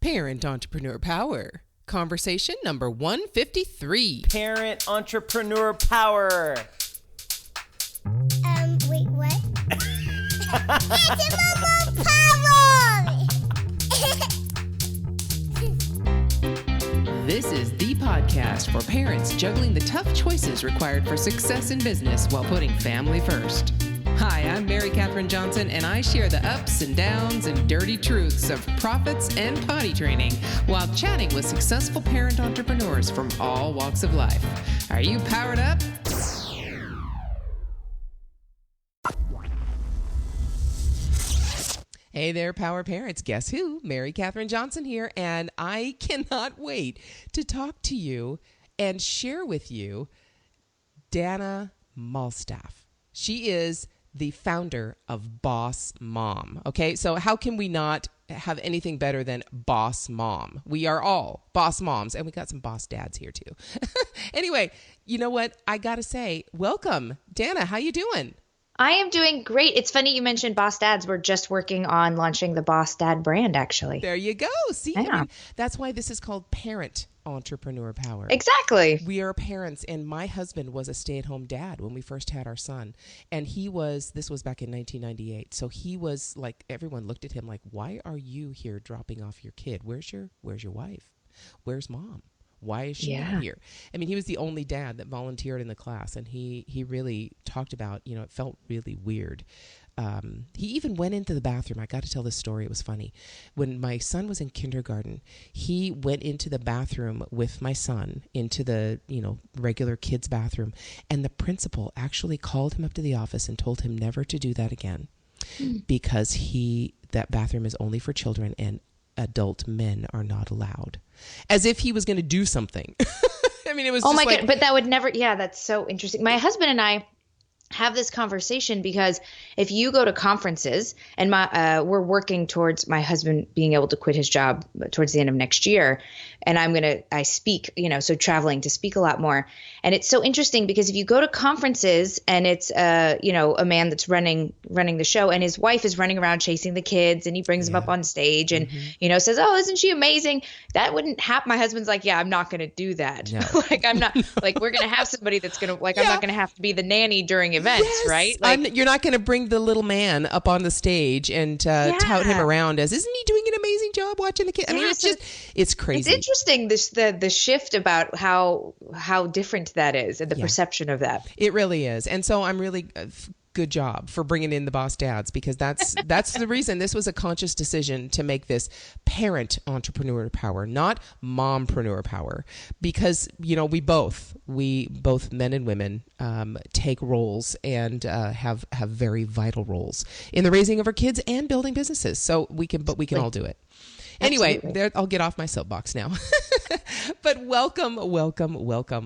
Parent Entrepreneur Power. Conversation number 153. Parent Entrepreneur Power. Wait, what? Entrepreneur Power! This is the podcast for parents juggling the tough choices required for success in business while putting family first. Hi, I'm Mary Catherine Johnson, and I share the ups and downs and dirty truths of profits and potty training while chatting with successful parent entrepreneurs from all walks of life. Are you powered up? Hey there, Power Parents. Guess who? Mary Catherine Johnson here, and I cannot wait to talk to you and share with you Dana Malstaff. She is the founder of Boss Mom. Okay, so how can we not have anything better than Boss Mom? We are all Boss Moms, and we got some Boss Dads here too. Anyway, you know what? I gotta say, welcome, Dana. How you doing? I am doing great. It's funny you mentioned Boss Dads. We're just working on launching the Boss Dad brand, actually. There you go. See, yeah. I mean, that's why this is called Parent Entrepreneur Power. Exactly. We are parents, and my husband was a stay-at-home dad when we first had our son. And this was back in 1998. So he was like, everyone looked at him like, why are you here dropping off your kid? Where's your wife? Where's mom? Why is she not here? I mean, he was the only dad that volunteered in the class, and he really talked about, it felt really weird. He even went into the bathroom. I got to tell this story. It was funny. When my son was in kindergarten, he went into the bathroom with my son into the, regular kids' bathroom, and the principal actually called him up to the office and told him never to do that again because that bathroom is only for children and adult men are not allowed, as if he was going to do something. I mean, it was God, but that would never, that's so interesting. My husband and I have this conversation because if you go to conferences, and we're working towards my husband being able to quit his job towards the end of next year, and I speak, so traveling to speak a lot more. And it's so interesting because if you go to conferences and it's a man that's running the show, and his wife is running around chasing the kids, and he brings them up on stage and says, "Oh, isn't she amazing?" That wouldn't happen. My husband's like, "Yeah, I'm not going to do that." No. I'm not we're going to have somebody that's going to I'm not going to have to be the nanny during events, right? You're not going to bring the little man up on the stage and tout him around as, "Isn't he doing an amazing job watching the kids?" I mean, it's crazy. It's interesting, the shift about how different that is and the perception of that. It really is. And so I'm really good job for bringing in the Boss Dads, because that's the reason. This was a conscious decision to make this Parent Entrepreneur Power, not Mompreneur Power, because we both men and women take roles and have very vital roles in the raising of our kids and building businesses. So we can all do it. Anyway, I'll get off my soapbox now. But welcome.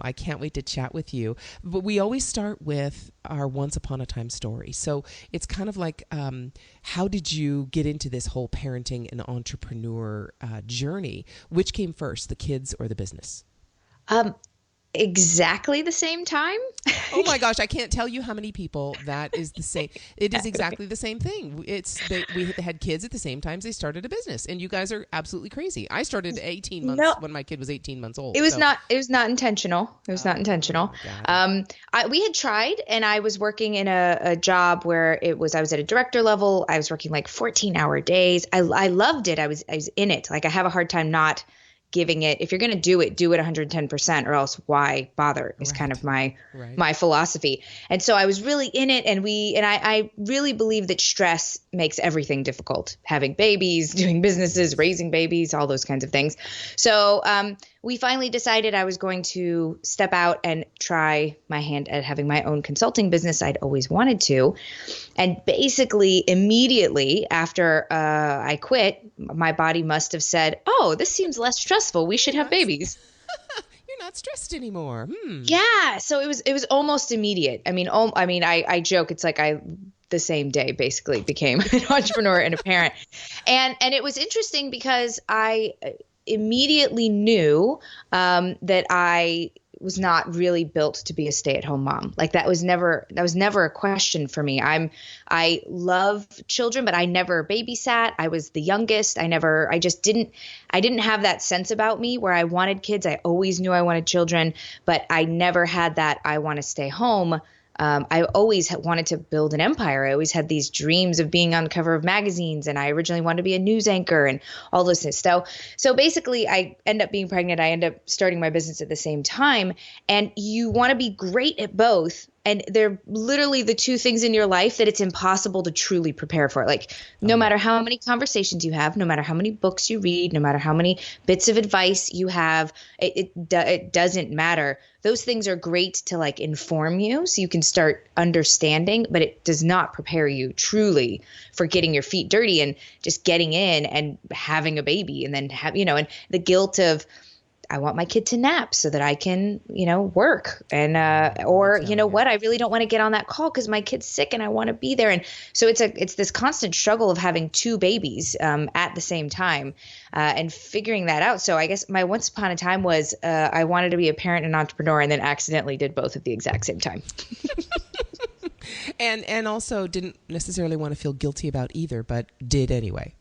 I can't wait to chat with you. But we always start with our once upon a time story. So it's kind of like, how did you get into this whole parenting and entrepreneur journey? Which came first, the kids or the business? Exactly the same time. Oh my gosh, I can't tell you how many people that is the same. It is exactly the same thing. We had kids at the same time they started a business, and you guys are absolutely crazy. I started at 18 months when my kid was 18 months old. It was not intentional. It was not intentional. We had tried, and I was working in a job where I was at a director level. I was working like 14-hour days. I loved it. I was in it. Like, I have a hard time not giving it. If you're going to do it 110%, or else why bother is kind of my philosophy. And so I was really in it, and I really believe that stress makes everything difficult. Having babies, doing businesses, raising babies, all those kinds of things. So we finally decided I was going to step out and try my hand at having my own consulting business. I'd always wanted to. And basically immediately after I quit, my body must have said, "Oh, this seems less stressful. We should have babies." You're not stressed anymore. Yeah. So it was almost immediate. I mean, I joke. It's like the same day basically became an entrepreneur and a parent. And it was interesting because I immediately knew that I was not really built to be a stay-at-home mom. Like that was never a question for me. I love children, but I never babysat. I was the youngest. I didn't have that sense about me where I wanted kids. I always knew I wanted children, but I never had that I want to stay home. I always wanted to build an empire. I always had these dreams of being on the cover of magazines, and I originally wanted to be a news anchor and all those things. So basically, I end up being pregnant. I end up starting my business at the same time, and you want to be great at both. And they're literally the two things in your life that it's impossible to truly prepare for. Like no matter how many conversations you have, no matter how many books you read, no matter how many bits of advice you have, it doesn't matter. Those things are great to like inform you so you can start understanding, but it does not prepare you truly for getting your feet dirty and just getting in and having a baby and then and the guilt of, I want my kid to nap so that I can, work and, or what, I really don't want to get on that call because my kid's sick and I want to be there. And so it's this constant struggle of having two babies at the same time and figuring that out. So I guess my once upon a time was I wanted to be a parent and entrepreneur and then accidentally did both at the exact same time. And also didn't necessarily want to feel guilty about either, but did anyway.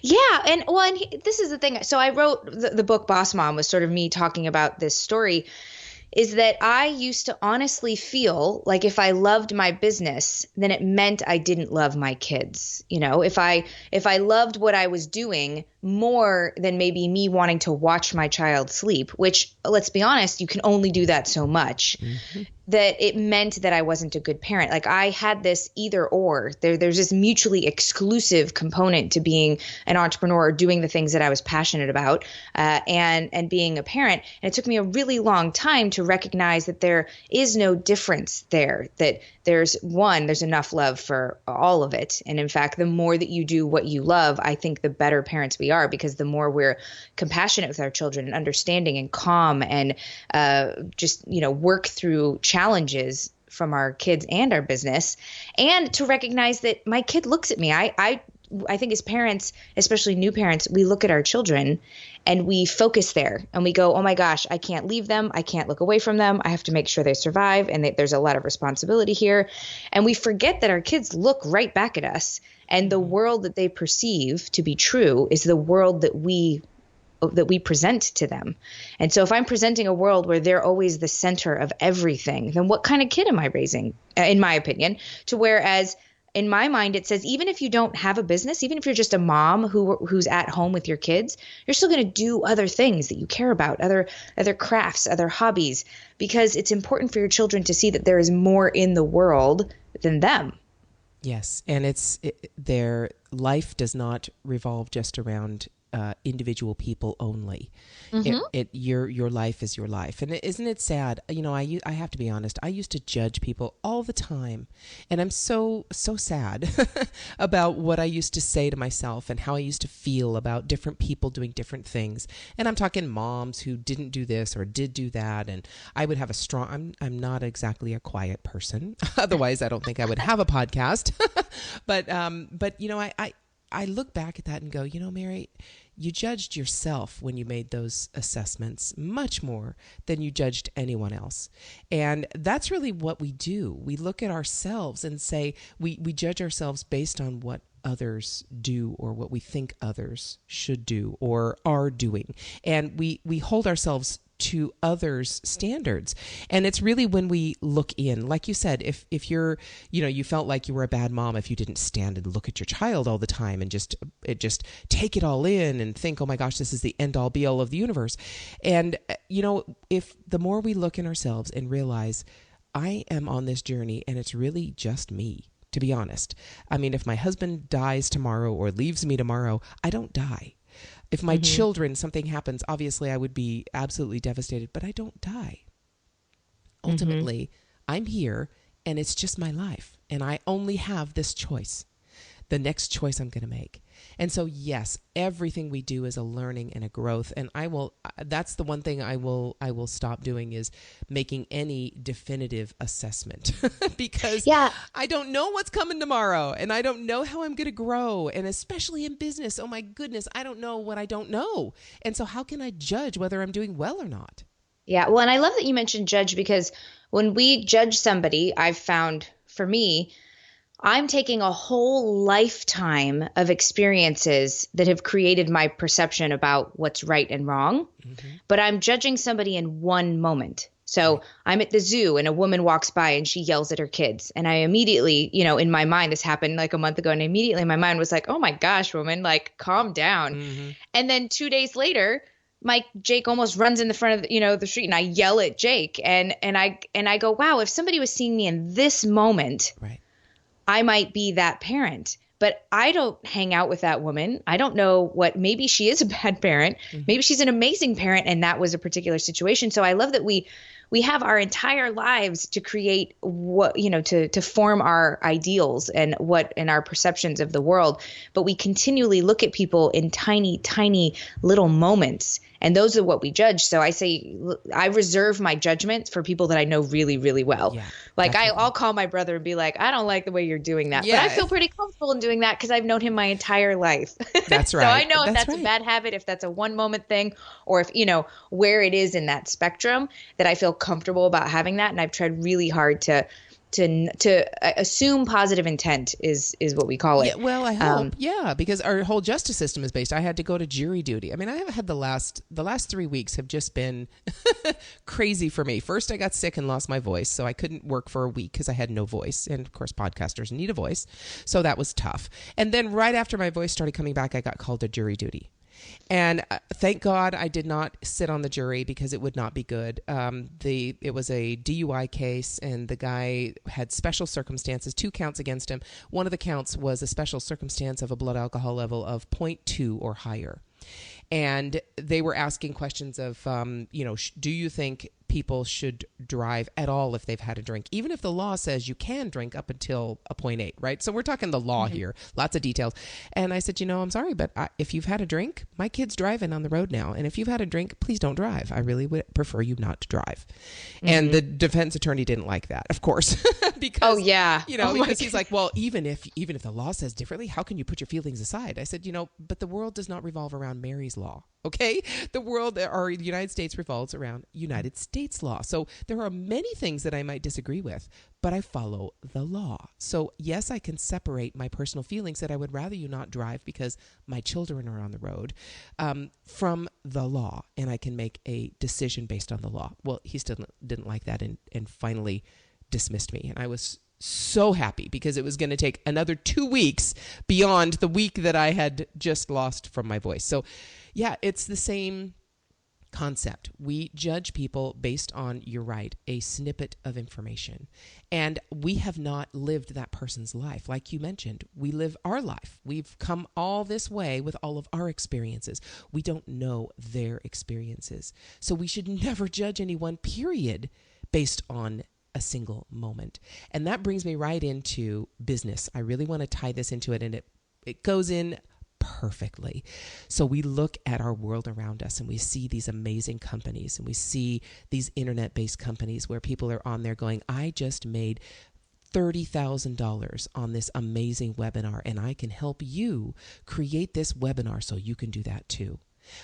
Yeah. And this is the thing. So I wrote the book Boss Mom was sort of me talking about this story, is that I used to honestly feel like if I loved my business, then it meant I didn't love my kids. If I loved what I was doing more than maybe me wanting to watch my child sleep, which let's be honest, you can only do that so much. Mm-hmm. That it meant that I wasn't a good parent. Like I had this either or. There's this mutually exclusive component to being an entrepreneur or doing the things that I was passionate about and being a parent. And it took me a really long time to recognize that there is no difference there, that there's enough love for all of it. And in fact, the more that you do what you love, I think the better parents we are, because the more we're compassionate with our children and understanding and calm and work through challenges from our kids and our business, and to recognize that my kid looks at me. I think as parents, especially new parents, we look at our children and we focus there and we go, oh my gosh, I can't leave them. I can't look away from them. I have to make sure they survive and there's a lot of responsibility here. And we forget that our kids look right back at us, and the world that they perceive to be true is the world that we present to them. And so if I'm presenting a world where they're always the center of everything, then what kind of kid am I raising, in my opinion? To whereas in my mind, it says, even if you don't have a business, even if you're just a mom who's at home with your kids, you're still going to do other things that you care about, other crafts, other hobbies, because it's important for your children to see that there is more in the world than them. Yes. And their life does not revolve just around individual people only. Mm-hmm. Your life is your life. And isn't it sad? I have to be honest. I used to judge people all the time, and I'm so sad about what I used to say to myself and how I used to feel about different people doing different things. And I'm talking moms who didn't do this or did do that. And I would have I'm not exactly a quiet person. Otherwise, I don't think I would have a podcast. But I look back at that and go, Mary, you judged yourself when you made those assessments much more than you judged anyone else. And that's really what we do. We look at ourselves and say, we judge ourselves based on what others do or what we think others should do or are doing. And we hold ourselves to others' standards. And it's really when we look in, like you said, if you're, you felt like you were a bad mom if you didn't stand and look at your child all the time and just take it all in and think, oh my gosh, this is the end all be all of the universe. And, if the more we look in ourselves and realize I am on this journey and it's really just me, to be honest. I mean, if my husband dies tomorrow or leaves me tomorrow, I don't die. If my children, something happens, obviously I would be absolutely devastated, but I don't die. Ultimately, I'm here and it's just my life. And I only have this choice, the next choice I'm going to make. And so, yes, everything we do is a learning and a growth. And that's the one thing I will stop doing is making any definitive assessment because I don't know what's coming tomorrow and I don't know how I'm going to grow. And especially in business, oh my goodness, I don't know what I don't know. And so how can I judge whether I'm doing well or not? Yeah. Well, and I love that you mentioned judge, because when we judge somebody, I've found for me, I'm taking a whole lifetime of experiences that have created my perception about what's right and wrong, but I'm judging somebody in one moment. So I'm at the zoo and a woman walks by and she yells at her kids. And I immediately, in my mind, this happened like a month ago. And immediately my mind was like, oh my gosh, woman, like calm down. And then 2 days later, Jake almost runs in the front of the street, and I yell at Jake. And I go, wow, if somebody was seeing me in this moment, Right. I might be that parent. But I don't hang out with that woman. I don't know maybe she is a bad parent. Maybe she's an amazing parent, and that was a particular situation. So I love that we have our entire lives to create to form our ideals and our perceptions of the world. But we continually look at people in tiny, tiny little moments. And those are what we judge. So I say, I reserve my judgment for people that I know really, really well. Yeah, like definitely. I'll call my brother and be like, I don't like the way you're doing that. Yeah. But I feel pretty comfortable in doing that because I've known him my entire life. That's So right. I know if That's that's right. a bad habit, if that's a one moment thing, or if, where it is in that spectrum, that I feel comfortable about having that. And I've tried really hard to assume positive intent is what we call it. Yeah, well, I hope. Yeah, because our whole justice system is based. I had to go to jury duty. I mean, I have had the last 3 weeks have just been crazy for me. First, I got sick and lost my voice, so I couldn't work for a week because I had no voice. And of course, podcasters need a voice, so that was tough. And then right after my voice started coming back, I got called to jury duty. And thank God I did not sit on the jury because it would not be good. It was a DUI case, and the guy had special circumstances, 2 counts against him. One of the counts was a special circumstance of a blood alcohol level of 0.2 or higher. And they were asking questions of, do you think people should drive at all if they've had a drink, even if the law says you can drink up until a 0.8, right? So we're talking the law here, lots of details. And I said, I'm sorry, but if you've had a drink, my kid's driving on the road now. And if you've had a drink, please don't drive. I really would prefer you not to drive. And the defense attorney didn't like that, of course, because, because he's like, well, even if the law says differently, how can you put your feelings aside? I said, but the world does not revolve around Mary's law. Okay. The United States revolves around United States law. So there are many things that I might disagree with, but I follow the law. So yes, I can separate my personal feelings that I would rather you not drive because my children are on the road, from the law. And I can make a decision based on the law. Well, he still didn't like that and finally dismissed me. And I was so happy because it was going to take another 2 weeks beyond the week that I had just lost from my voice. So yeah, it's the same concept. We judge people based on, you're right, a snippet of information. And we have not lived that person's life. Like you mentioned, we live our life. We've come all this way with all of our experiences. We don't know their experiences. So we should never judge anyone, period, based on a single moment. And that brings me right into business. I really want to tie this into it, and it goes in perfectly. So we look at our world around us and we see these amazing companies, and we see these internet-based companies where people are on there going, I just made $30,000 on this amazing webinar, and I can help you create this webinar so you can do that too.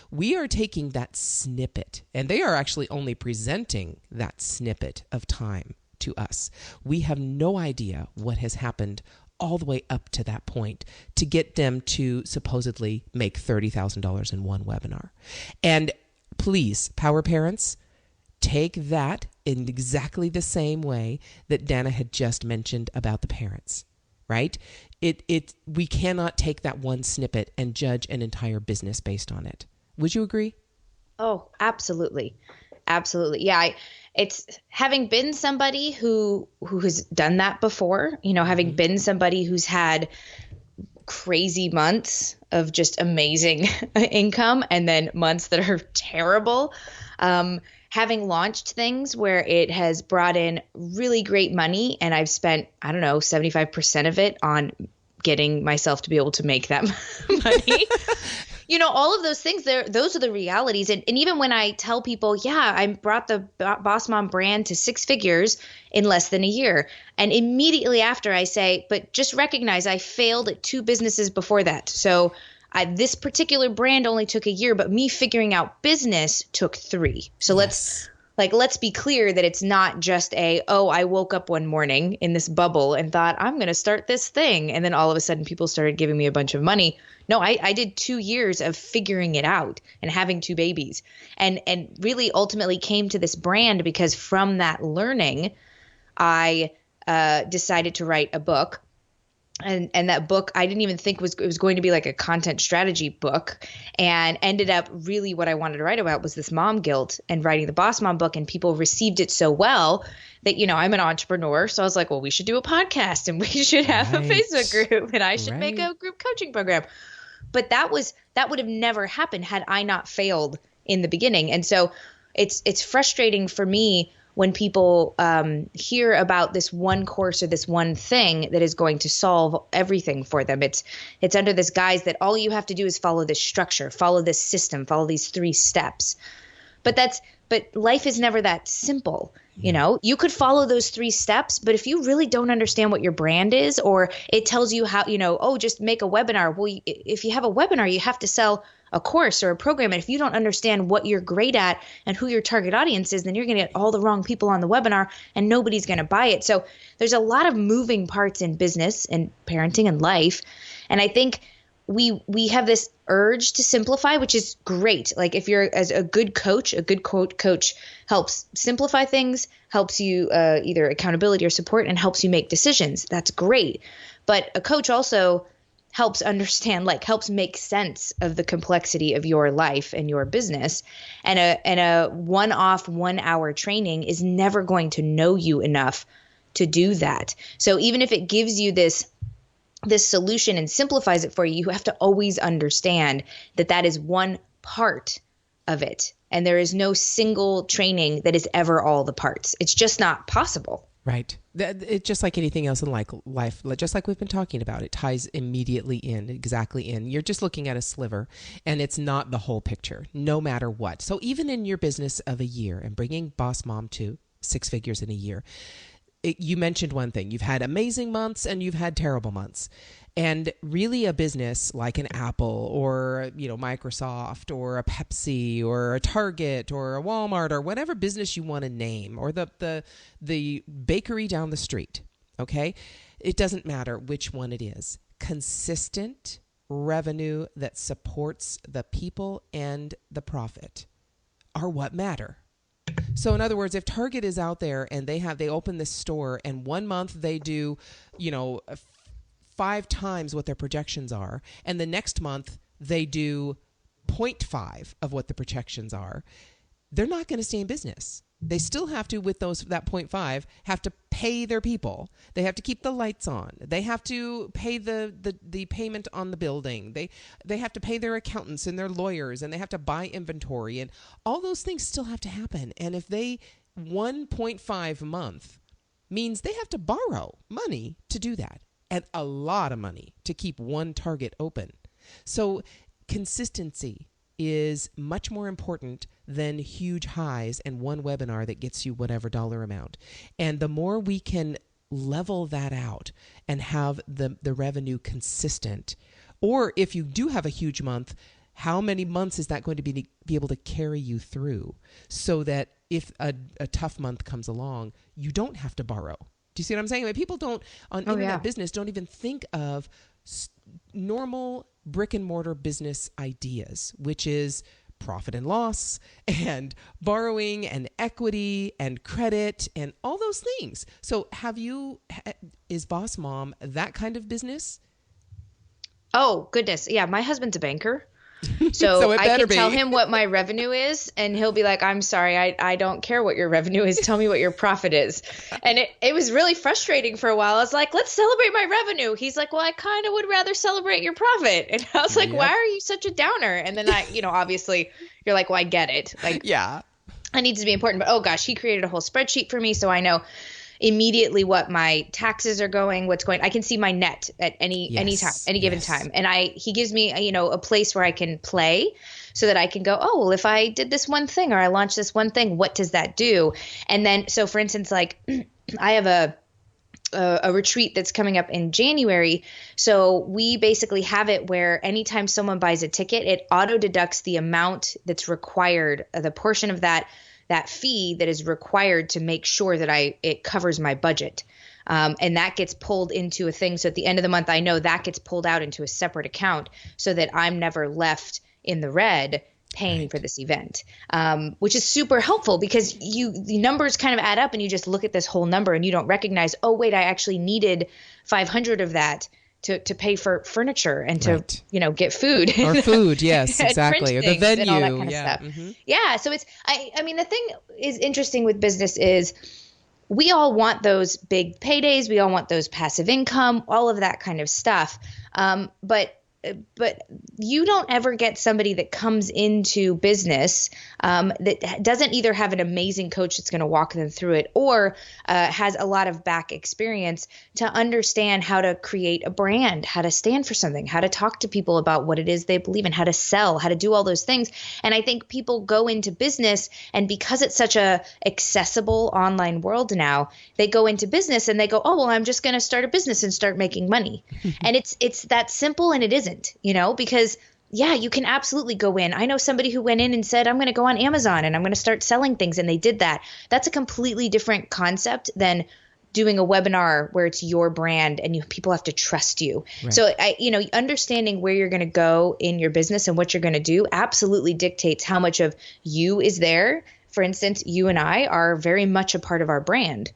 We are taking that snippet, and they are actually only presenting that snippet of time to us. We have no idea what has happened all the way up to that point to get them to supposedly make $30,000 in one webinar. And please, power parents, take that in exactly the same way that Dana had just mentioned about the parents, right? We cannot take that one snippet and judge an entire business based on it. Would you agree? Oh, absolutely. Absolutely. Yeah. It's having been somebody who has done that before, having been somebody who's had crazy months of just amazing income and then months that are terrible. Having launched things where it has brought in really great money, and I've spent, 75% of it on getting myself to be able to make that money. All of those things, those are the realities. And even when I tell people, yeah, I brought the Boss Mom brand to 6 figures in less than a year. And immediately after I say, but just recognize I failed at 2 businesses before that. So this particular brand only took a year, but me figuring out business took 3. So Yes. like, let's be clear that it's not just I woke up one morning in this bubble and thought, I'm going to start this thing. And then all of a sudden people started giving me a bunch of money. No, I did 2 years of figuring it out and having 2 babies, and really ultimately came to this brand because from that learning, I decided to write a book. And that book, I didn't even think it was going to be like a content strategy book, and ended up really what I wanted to write about was this mom guilt and writing the Boss Mom book. And people received it so well that, I'm an entrepreneur. So I was like, well, we should do a podcast, and we should have a Facebook group, and I should make a group coaching program. But that would have never happened had I not failed in the beginning. And so it's frustrating for me when people hear about this one course or this one thing that is going to solve everything for them. It's under this guise that all you have to do is follow this structure, follow this system, follow these 3 steps. But life is never that simple. You could follow those 3 steps, but if you really don't understand what your brand is, or it tells you how, just make a webinar. Well, if you have a webinar, you have to sell a course or a program. And if you don't understand what you're great at and who your target audience is, then you're going to get all the wrong people on the webinar and nobody's going to buy it. So there's a lot of moving parts in business and parenting and life. And I think we have this urge to simplify, which is great. Like if you're as a good coach, a good coach helps simplify things, helps you either accountability or support, and helps you make decisions. That's great. But a coach also helps understand, helps make sense of the complexity of your life and your business. And a one-off 1-hour training is never going to know you enough to do that. So even if it gives you this solution and simplifies it for you, you have to always understand that is one part of it. And there is no single training that is ever all the parts. It's just not possible. Right. It's just like anything else in life, just like we've been talking about, it ties immediately in, exactly in. You're just looking at a sliver, and it's not the whole picture, no matter what. So even in your business of a year and bringing Boss Mom to 6 figures in a year, you mentioned one thing. You've had amazing months and you've had terrible months. And really a business like an Apple or, Microsoft or a Pepsi or a Target or a Walmart or whatever business you want to name, or the bakery down the street, okay? It doesn't matter which one it is. Consistent revenue that supports the people and the profit are what matter. So in other words, if Target is out there and they open this store and one month they do, 5 times what their projections are, and the next month they do 0.5 of what the projections are, they're not going to stay in business. They still have to, with that 0.5, have to pay their people. They have to keep the lights on. They have to pay the payment on the building. They have to pay their accountants and their lawyers, and they have to buy inventory, and all those things still have to happen. And if 1.5 month means they have to borrow money to do that, and a lot of money to keep one Target open. So consistency is much more important than huge highs and one webinar that gets you whatever dollar amount. And the more we can level that out and have the revenue consistent, or if you do have a huge month, how many months is that going to be able to carry you through, so that if a tough month comes along, you don't have to borrow? Do you see what I'm saying? People don't, on internet business, don't even think of normal brick and mortar business ideas, which is profit and loss and borrowing and equity and credit and all those things. So is Boss Mom that kind of business? Oh, goodness. Yeah, my husband's a banker. So I can tell him what my revenue is, and he'll be like, I'm sorry, I don't care what your revenue is. Tell me what your profit is. And it was really frustrating for a while. I was like, let's celebrate my revenue. He's like, well, I kind of would rather celebrate your profit. And I was like, why are you such a downer? And then obviously you're like, well, I get it. Yeah, I need to be important. But oh gosh, he created a whole spreadsheet for me, so I know immediately what my taxes are going, I can see my net at any time, any given time. And he gives me, a place where I can play, so that I can go, oh, well, if I did this one thing or I launched this one thing, what does that do? And then, so for instance, I have a retreat that's coming up in January. So we basically have it where anytime someone buys a ticket, it auto deducts the amount that's required, the portion of that that fee that is required to make sure that it covers my budget. And that gets pulled into a thing. So at the end of the month, I know that gets pulled out into a separate account so that I'm never left in the red paying for this event, which is super helpful because the numbers kind of add up and you just look at this whole number and you don't recognize, oh, wait, I actually needed 500 of that to pay for furniture and to, get food. Or food, yes, exactly. Or the venue. And all that kind of stuff. Mm-hmm. Yeah. So I mean, the thing is interesting with business is we all want those big paydays. We all want those passive income, all of that kind of stuff. But you don't ever get somebody that comes into business that doesn't either have an amazing coach that's going to walk them through it or has a lot of back experience to understand how to create a brand, how to stand for something, how to talk to people about what it is they believe in, how to sell, how to do all those things. And I think people go into business, and because it's such a accessible online world now, they go into business and they go, oh, well, I'm just going to start a business and start making money. And it's that simple, and it isn't. Because you can absolutely go in. I know somebody who went in and said, I'm going to go on Amazon and I'm going to start selling things. And they did that. That's a completely different concept than doing a webinar where it's your brand and people have to trust you. Right. So understanding where you're going to go in your business and what you're going to do absolutely dictates how much of you is there. For instance, you and I are very much a part of our brand.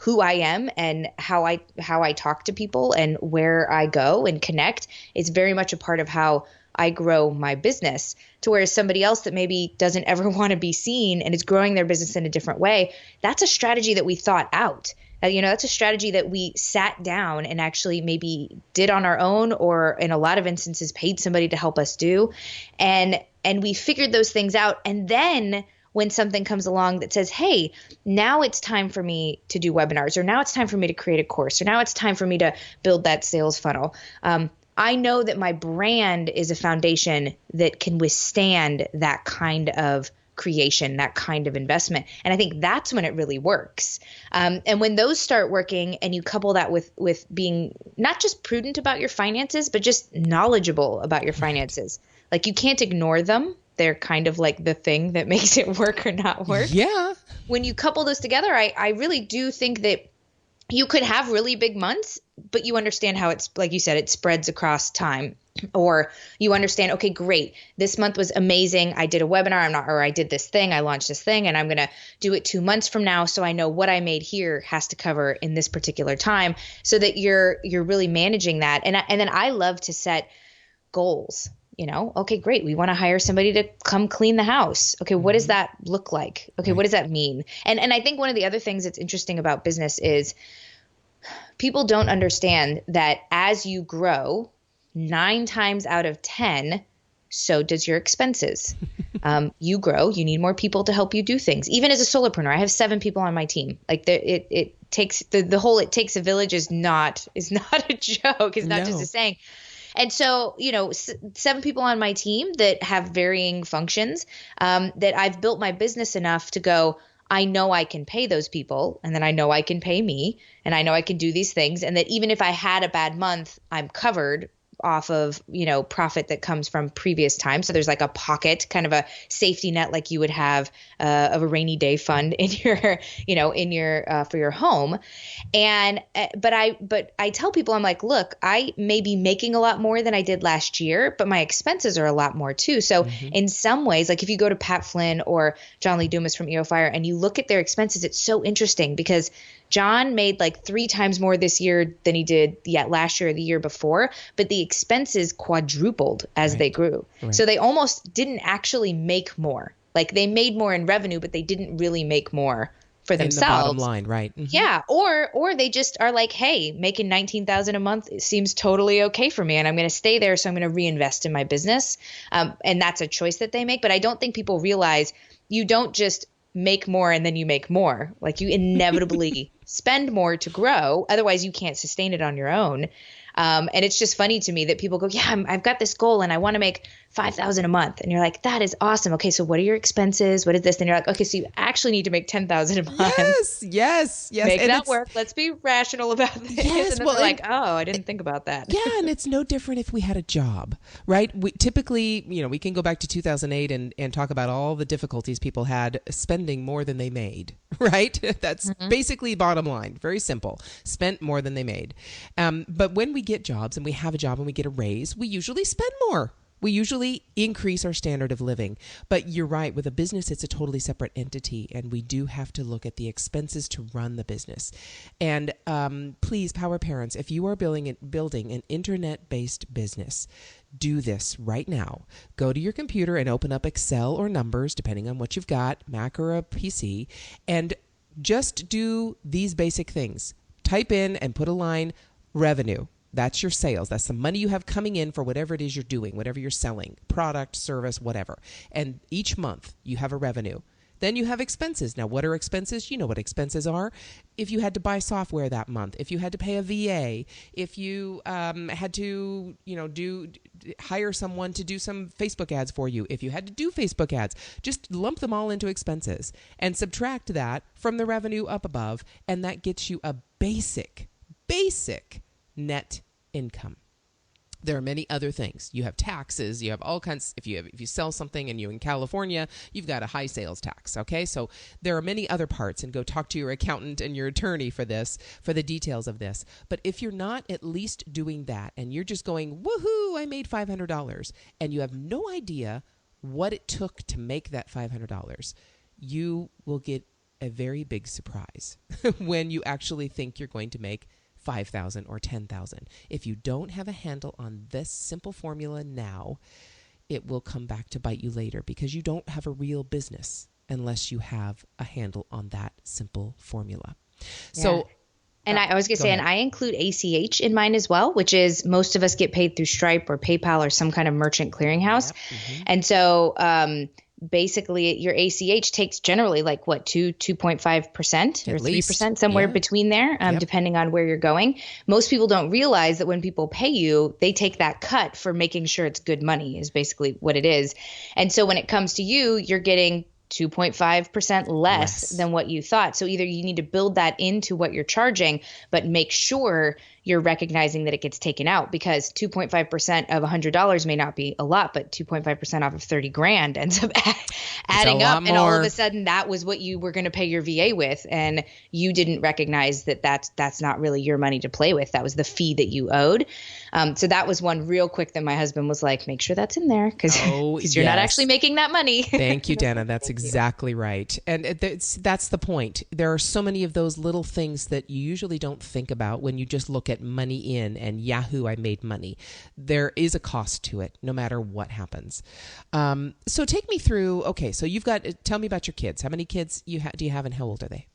Who I am and how I talk to people and where I go and connect is very much a part of how I grow my business. To whereas somebody else that maybe doesn't ever want to be seen and is growing their business in a different way, that's a strategy that we thought out. That's a strategy that we sat down and actually maybe did on our own, or in a lot of instances paid somebody to help us do. And we figured those things out. And then when something comes along that says, hey, now it's time for me to do webinars, or now it's time for me to create a course, or now it's time for me to build that sales funnel. I know that my brand is a foundation that can withstand that kind of creation, that kind of investment. And I think that's when it really works. And when those start working and you couple that with being not just prudent about your finances, but just knowledgeable about your finances, like you can't ignore them. They're kind of like the thing that makes it work or not work. Yeah. When you couple those together, I really do think that you could have really big months, but you understand how it's, like you said, it spreads across time. Or you understand, okay, great. This month was amazing. I did a webinar, I did this thing, I launched this thing, and I'm going to do it 2 months from now. So I know what I made here has to cover in this particular time, so that you're really managing that. And then I love to set goals. Okay, great. We want to hire somebody to come clean the house. Okay, what does that look like? Okay, right. What does that mean? And I think one of the other things that's interesting about business is people don't understand that as you grow, 9 times out of 10, so does your expenses. You grow, you need more people to help you do things. Even as a solopreneur, I have 7 people on my team. Like it takes the whole "it takes a village" is not a joke. It's not just a saying. And so, 7 people on my team that have varying functions, that I've built my business enough to go, I know I can pay those people, and then I know I can pay me, and I know I can do these things. And that even if I had a bad month, I'm covered off of, profit that comes from previous times. So there's like a pocket, kind of a safety net, like you would have of a rainy day fund in your, for your home. And, but I tell people, I'm like, look, I may be making a lot more than I did last year, but my expenses are a lot more too. So in some ways, like if you go to Pat Flynn or John Lee Dumas from EO Fire and you look at their expenses, it's so interesting because John made like 3 times more this year than he did last year or the year before, but the expenses quadrupled as they grew. Right. So they almost didn't actually make more. Like they made more in revenue, but they didn't really make more for themselves. In the bottom line, right? Mm-hmm. Yeah, or they just are like, hey, making $19,000 a month seems totally okay for me, and I'm going to stay there, so I'm going to reinvest in my business. And that's a choice that they make. But I don't think people realize you don't just make more and then you make more. Like you inevitably spend more to grow. Otherwise, you can't sustain it on your own. And it's just funny to me that people go, I've got this goal and I want to make $5,000 a month. And you're like, that is awesome. Okay, so what are your expenses? What is this? And you're like, okay, so you actually need to make $10,000 a month. Yes. Make And that work. Let's be rational about this. Yes, And then well, they're like, oh, I didn't think about that. Yeah, and it's no different if we had a job, right? We typically, we can go back to 2008 and talk about all the difficulties people had spending more than they made, right? That's basically bottom line. Very simple. Spent more than they made. But when we get jobs and we have a job and we get a raise, we usually spend more. We usually increase our standard of living. But you're right, with a business, it's a totally separate entity, and we do have to look at the expenses to run the business. And please, Power Parents, if you are building an internet-based business, do this right now. Go to your computer and open up Excel or Numbers, depending on what you've got, Mac or a PC, and just do these basic things. Type in and put a line, revenue. That's your sales. That's the money you have coming in for whatever it is you're doing, whatever you're selling, product, service, whatever. And each month you have a revenue. Then you have expenses. Now, what are expenses? You know what expenses are. If you had to buy software that month, if you had to pay a VA, if you had to, hire someone to do some Facebook ads for you, if you had to do Facebook ads, just lump them all into expenses and subtract that from the revenue up above, and that gets you a basic net income. There are many other things. You have taxes. You have all kinds. If you sell something and you're in California, you've got a high sales tax. Okay, so there are many other parts. And go talk to your accountant and your attorney for the details of this. But if you're not at least doing that, and you're just going, woohoo, I made $500, and you have no idea what it took to make that $500, you will get a very big surprise when you actually think you're going to make $5,000 or $10,000. If you don't have a handle on this simple formula now, it will come back to bite you later, because you don't have a real business unless you have a handle on that simple formula. Yeah. So, and I was going to say, ahead. and I include ACH in mine as well, which is most of us get paid through Stripe or PayPal or some kind of merchant clearinghouse. Yep. Mm-hmm. And so, basically your ACH takes generally 2.5% or 3%, somewhere between there, depending on where you're going. Most people don't realize that when people pay you, they take that cut for making sure it's good money is basically what it is. And so when it comes to you, you're getting 2.5% less than what you thought. So either you need to build that into what you're charging, but make sure you're recognizing that it gets taken out, because 2.5% of $100 may not be a lot, but 2.5% off of 30 grand ends up adding up. And all of a sudden that was what you were going to pay your VA with. And you didn't recognize that that's not really your money to play with. That was the fee that you owed. So that was one real quick that my husband was like, make sure that's in there, because you're not actually making that money. Thank you, Dana. That's exactly right. And that's the point. There are so many of those little things that you usually don't think about when you just look at money in and Yahoo, I made money. There is a cost to it, no matter what happens. So take me through, so tell me about your kids. How many kids do you have, and how old are they?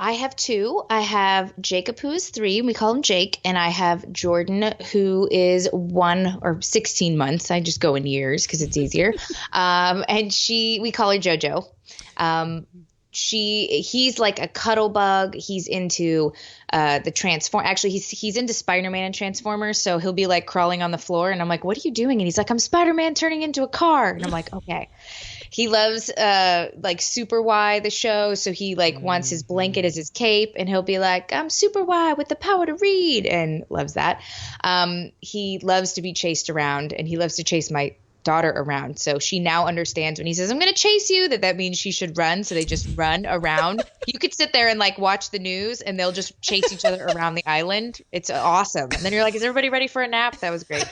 I have two. I have Jacob, who is 3, and we call him Jake. And I have Jordan, who is 1 or 16 months. I just go in years because it's easier. And we call her JoJo. He's like a cuddle bug. He's into the Transform. Actually, he's into Spider-Man and Transformers. So he'll be like crawling on the floor, and I'm like, "What are you doing?" And he's like, "I'm Spider-Man turning into a car." And I'm like, "Okay." He loves like Super Y, the show. So he wants his blanket as his cape, and he'll be like, "I'm Super Y with the power to read," and loves that. He loves to be chased around, and he loves to chase my daughter around. So she now understands when he says, "I'm going to chase you," that means she should run. So they just run around. You could sit there and watch the news, and they'll just chase each other around the island. It's awesome. And then you're like, is everybody ready for a nap? That was great.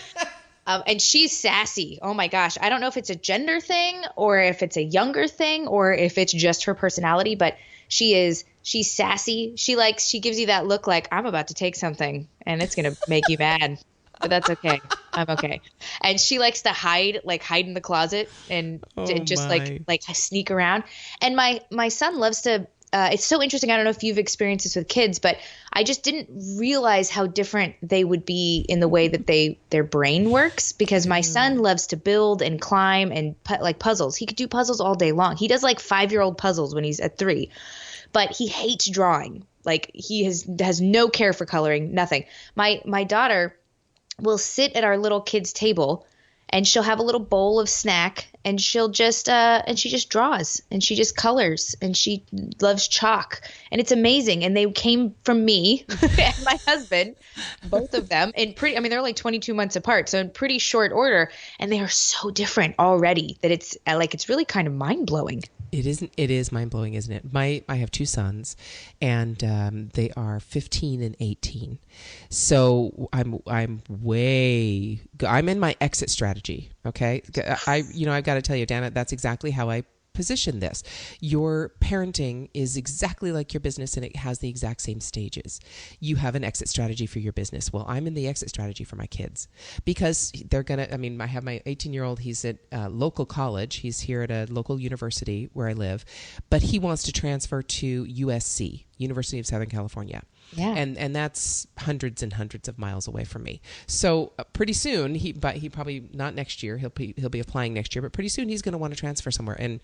And she's sassy. Oh my gosh. I don't know if it's a gender thing or if it's a younger thing or if it's just her personality, but she's sassy. She gives you that look like, I'm about to take something and it's going to make you mad. But that's okay. I'm okay. And she likes to hide in the closet and just sneak around. And my son loves to, it's so interesting. I don't know if you've experienced this with kids, but I just didn't realize how different they would be in the way that their brain works, because my son loves to build and climb and puzzles. He could do puzzles all day long. He does 5-year-old puzzles when he's at 3, but he hates drawing. He has no care for coloring, nothing. My daughter will sit at our little kids' table and she'll have a little bowl of snack, and she'll just and she just draws, and she just colors, and she loves chalk, and it's amazing. And they came from me and my husband, both of them, in pretty, I mean, they're like 22 months apart, so in pretty short order, and they are so different already that it's like, it's really kind of mind-blowing. It is mind blowing, isn't it? I have two sons, and they are 15 and 18. So I'm in my exit strategy. Okay, I've got to tell you, Dana, that's exactly how I position this. Your parenting is exactly like your business, and it has the exact same stages. You have an exit strategy for your business. Well, I'm in the exit strategy for my kids, because they're gonna, I mean, I have my 18-year-old, he's at local college. He's here at a local university where I live, but he wants to transfer to USC, University of Southern California. Yeah. And that's hundreds and hundreds of miles away from me. So pretty soon, he probably not next year. He'll be applying next year, but pretty soon he's going to want to transfer somewhere. And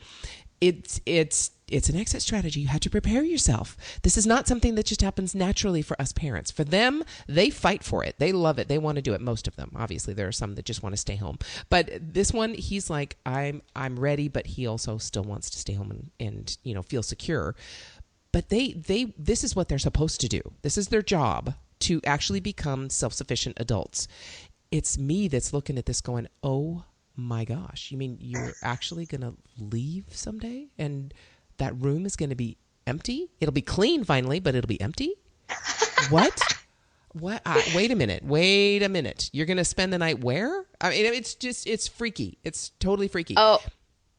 it's an exit strategy. You have to prepare yourself. This is not something that just happens naturally for us parents. For them, they fight for it. They love it. They want to do it. Most of them, obviously, there are some that just want to stay home. But this one, he's like, I'm ready, but he also still wants to stay home and feel secure. But this is what they're supposed to do. This is their job, to actually become self-sufficient adults. It's me that's looking at this going, oh my gosh, you mean you're actually going to leave someday? And that room is going to be empty? It'll be clean finally, but it'll be empty? What? What? Wait a minute. You're going to spend the night where? I mean, it's freaky. It's totally freaky. Oh,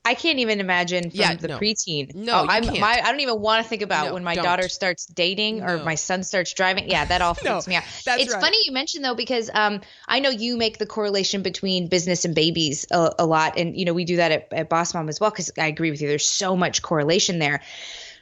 I can't even imagine from the preteen. No, I don't even want to think about when my don't. daughter starts dating or my son starts driving. Yeah, that all freaks me out. It's right. funny you mentioned, though, because I know you make the correlation between business and babies a lot. And, we do that at Boss Mom as well, because I agree with you. There's so much correlation there.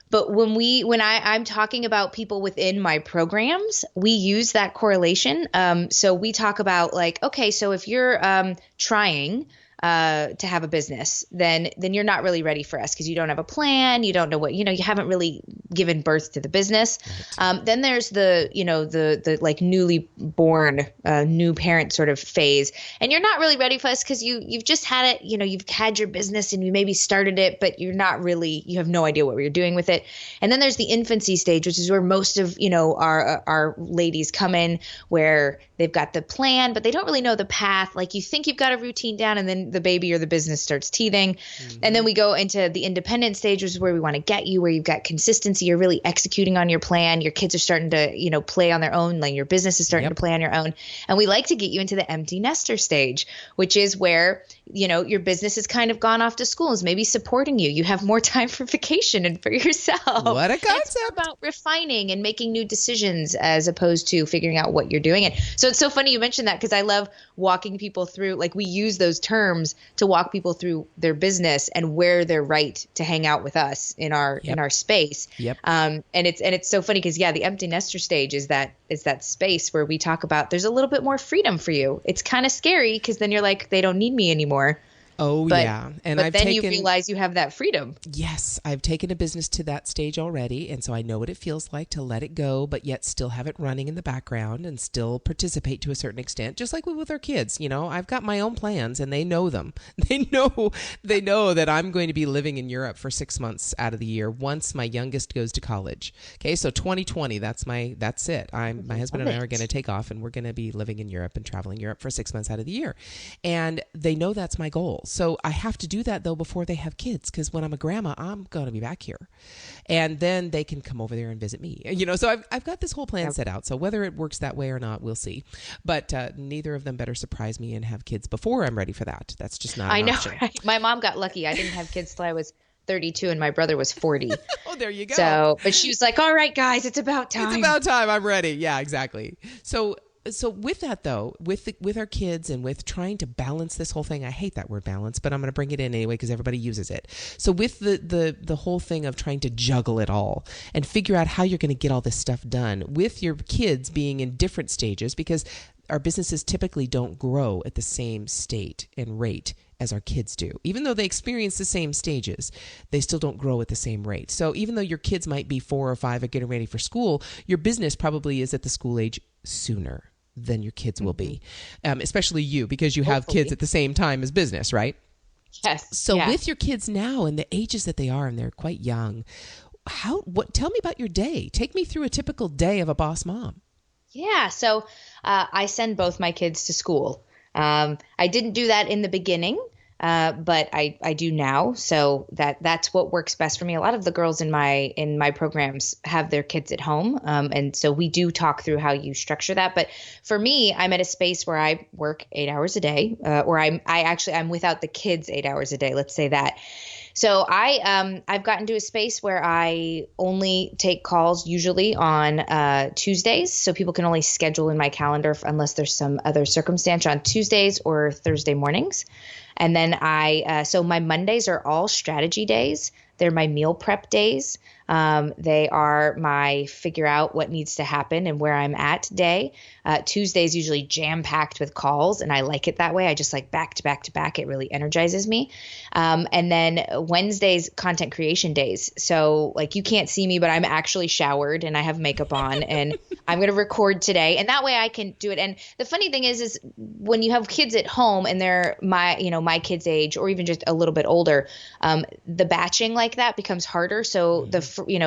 But when I'm talking about people within my programs, we use that correlation. So we talk about, like, okay, so if you're trying to have a business, then you're not really ready for us, because you don't have a plan. You don't know what, you haven't really given birth to the business. Right. Then there's the like newly born new parent sort of phase, and you're not really ready for us because you've just had it. You've had your business and you maybe started it, but you have no idea what you're doing with it. And then there's the infancy stage, which is where most of our ladies come in, where they've got the plan, but they don't really know the path. Like, you think you've got a routine down, and then the baby or the business starts teething. Mm-hmm. And then we go into the independent stage, which is where we want to get you, where you've got consistency. You're really executing on your plan. Your kids are starting to, play on their own. Like, your business is starting to play on your own. And we like to get you into the empty nester stage, which is where, your business has kind of gone off to school, is maybe supporting you. You have more time for vacation and for yourself. What a concept. It's about refining and making new decisions, as opposed to figuring out what you're doing. And so it's so funny you mentioned that, because I love walking people through, like, we use those terms to walk people through their business and where they're right to hang out with us in our space. Yep. And it's so funny because, the empty nester stage is that space where we talk about there's a little bit more freedom for you. It's kind of scary, because then you're like, they don't need me anymore. Oh, yeah. And but then you realize you have that freedom. Yes. I've taken a business to that stage already. And so I know what it feels like to let it go, but yet still have it running in the background and still participate to a certain extent, just like with our kids. I've got my own plans, and they know them. They know that I'm going to be living in Europe for 6 months out of the year once my youngest goes to college. Okay. So 2020, that's it. My husband and I are going to take off, and we're going to be living in Europe and traveling Europe for 6 months out of the year. And they know that's my goal. So I have to do that, though, before they have kids, because when I'm a grandma, I'm going to be back here. And then they can come over there and visit me. So I've got this whole plan set out. So whether it works that way or not, we'll see. But neither of them better surprise me and have kids before I'm ready for that. That's just not an option. Right? My mom got lucky. I didn't have kids till I was 32 and my brother was 40. Oh, there you go. So, but she was like, all right, guys, it's about time. It's about time. I'm ready. Yeah, exactly. So with that, though, with our kids and with trying to balance this whole thing, I hate that word balance, but I'm going to bring it in anyway because everybody uses it. So with the whole thing of trying to juggle it all and figure out how you're going to get all this stuff done with your kids being in different stages, because our businesses typically don't grow at the same state and rate as our kids do. Even though they experience the same stages, they still don't grow at the same rate. So even though your kids might be 4 or 5 or getting ready for school, your business probably is at the school age sooner. than your kids will be, especially you, because you have Hopefully. kids at the same time as business, right? Yes. So Yeah. with your kids now and the ages that they are, and they're quite young, tell me about your day. Take me through a typical day of a boss mom. Yeah. So I send both my kids to school. I didn't do that in the beginning, but I do now. So that's what works best for me. A lot of the girls in my programs have their kids at home, and so we do talk through how you structure that. But for me, I'm at a space where I work 8 hours a day, or I'm without the kids 8 hours a day. Let's say that. So I've gotten to a space where I only take calls usually on Tuesdays, so people can only schedule in my calendar unless there's some other circumstance on Tuesdays or Thursday mornings. And then so my Mondays are all strategy days. They're my meal prep days. They are my figure out what needs to happen and where I'm at day. Tuesdays usually jam packed with calls, and I like it that way. I just like back to back to back. It really energizes me. And then Wednesdays, content creation days. So like you can't see me, but I'm actually showered and I have makeup on, and I'm going to record today. And that way I can do it. And the funny thing is when you have kids at home and they're my kids' age or even just a little bit older, the batching like that becomes harder. So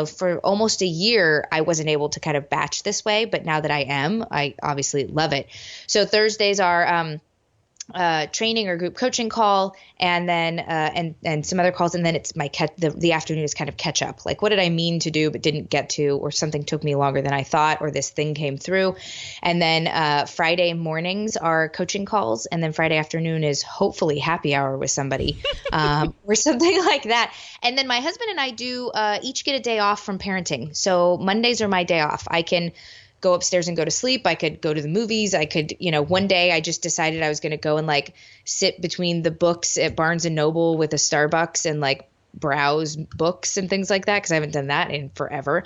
for almost a year, I wasn't able to kind of batch this way, but now that I am, I obviously love it. So Thursdays are training or group coaching call, and then and some other calls, and then it's the afternoon is kind of catch up. Like, what did I mean to do but didn't get to, or something took me longer than I thought, or this thing came through. And then Friday mornings are coaching calls, and then Friday afternoon is hopefully happy hour with somebody, or something like that. And then my husband and I do each get a day off from parenting. So Mondays are my day off. I can go upstairs and go to sleep. I could go to the movies. I could, one day I just decided I was going to go and like sit between the books at Barnes and Noble with a Starbucks and like browse books and things like that, because I haven't done that in forever.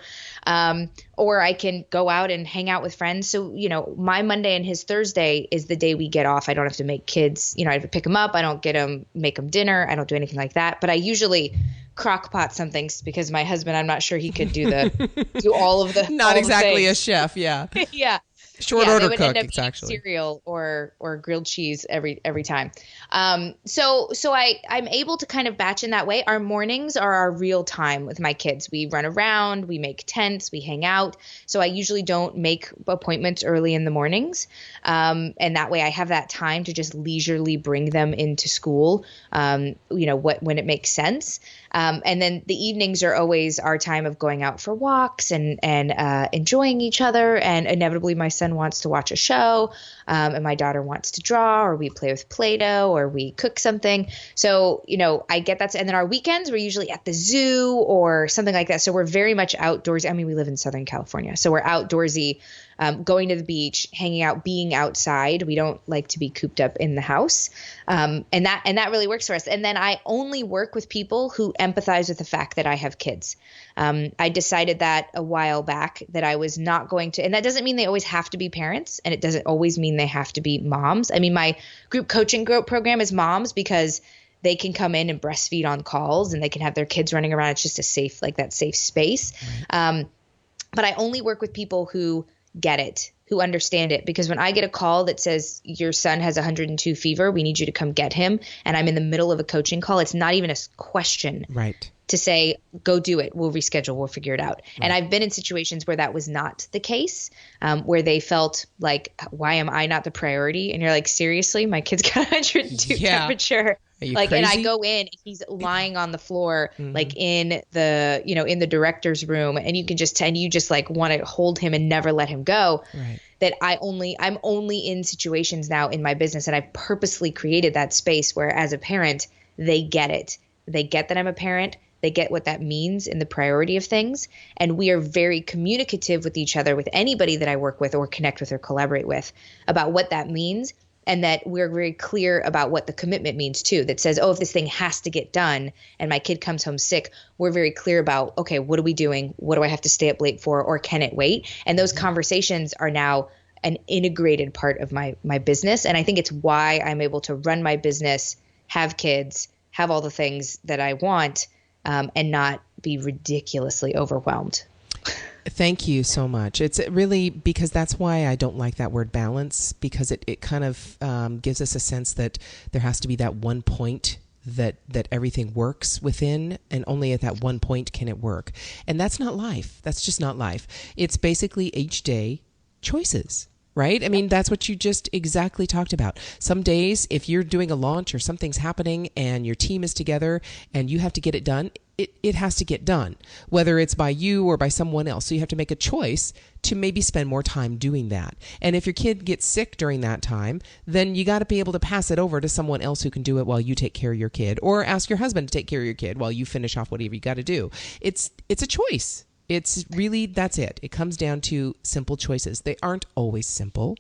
Or I can go out and hang out with friends. So, my Monday and his Thursday is the day we get off. I don't have to make kids, I have to pick them up. I don't make them dinner. I don't do anything like that. But I usually crock pot some things because my husband, I'm not sure he could do all of the Not all exactly the a chef. Yeah. yeah. Short order they would cook, end up eating actually. cereal or grilled cheese every time. So I'm able to kind of batch in that way. Our mornings are our real time with my kids. We run around, we make tents, we hang out. So I usually don't make appointments early in the mornings. And that way I have that time to just leisurely bring them into school, when it makes sense. And then the evenings are always our time of going out for walks and enjoying each other. And inevitably my son wants to watch a show, and my daughter wants to draw, or we play with Play-Doh, or we cook something. So, I get that. And then our weekends, we're usually at the zoo or something like that. So we're very much outdoors. I mean, we live in Southern California, so we're outdoorsy, going to the beach, hanging out, being outside. We don't like to be cooped up in the house. And that really works for us. And then I only work with people who empathize with the fact that I have kids. I decided that a while back that I was not going to, and that doesn't mean they always have to be parents, and it doesn't always mean they have to be moms. I mean, my group coaching program is moms because they can come in and breastfeed on calls and they can have their kids running around. It's just a safe space. Right. But I only work with people who get it, who understand it. Because when I get a call that says your son has 102 fever, we need you to come get him, and I'm in the middle of a coaching call, it's not even a question. Right. To say, go do it. We'll reschedule. We'll figure it out. Right. And I've been in situations where that was not the case, where they felt like, why am I not the priority? And you're like, seriously, my kid's got 102 temperature. Like, crazy? And I go in, he's lying on the floor, like in the, in the director's room, and you just like want to hold him and never let him go. Right. That I'm only in situations now in my business, and I've purposely created that space where, as a parent, they get it. They get that I'm a parent. They get what that means in the priority of things. And we are very communicative with each other, with anybody that I work with or connect with or collaborate with, about what that means. And that we're very clear about what the commitment means too. That says, oh, if this thing has to get done and my kid comes home sick, we're very clear about, okay, what are we doing? What do I have to stay up late for? Or can it wait? And those conversations are now an integrated part of my business. And I think it's why I'm able to run my business, have kids, have all the things that I want, and not be ridiculously overwhelmed. Thank you so much. It's really because that's why I don't like that word balance, because it kind of gives us a sense that there has to be that one point that everything works within, and only at that one point can it work. And that's not life. That's just not life. It's basically each day choices. Right? I mean, that's what you just exactly talked about. Some days, if you're doing a launch or something's happening and your team is together and you have to get it done, it has to get done, whether it's by you or by someone else. So you have to make a choice to maybe spend more time doing that. And if your kid gets sick during that time, then you got to be able to pass it over to someone else who can do it while you take care of your kid, or ask your husband to take care of your kid while you finish off whatever you got to do. It's a choice. It's really, that's it. It comes down to simple choices. They aren't always simple,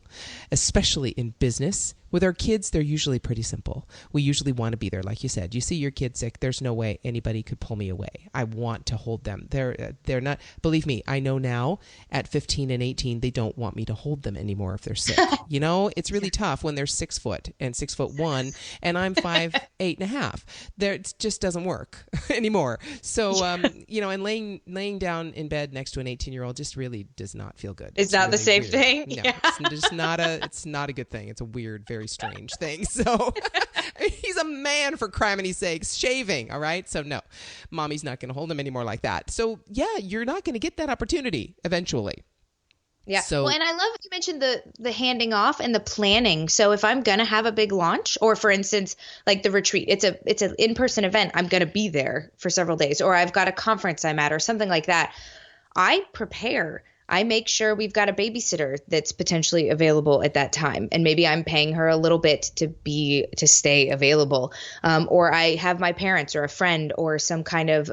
especially in business. With our kids, they're usually pretty simple. We usually want to be there. Like you said, you see your kid sick, there's no way anybody could pull me away. I want to hold them. They're not, believe me, I know now at 15 and 18, they don't want me to hold them anymore if they're sick. You know, it's really tough when they're 6 foot and 6'1", and I'm 5'8.5". It just doesn't work anymore. So, and laying down in bed next to an 18-year-old just really does not feel good. It's not really the same weird. thing. No, Yeah. it's not a good thing. It's a weird, very strange thing. So he's a man, for criminy sakes, shaving. All right. So no, mommy's not going to hold him anymore like that. So yeah, you're not going to get that opportunity eventually. Yeah. So, well, and I love you mentioned the handing off and the planning. So if I'm going to have a big launch, or for instance, like the retreat, it's an in-person event, I'm going to be there for several days, or I've got a conference I'm at or something like that. I prepare. I make sure we've got a babysitter that's potentially available at that time. And maybe I'm paying her a little bit to stay available. Or I have my parents or a friend or some kind of,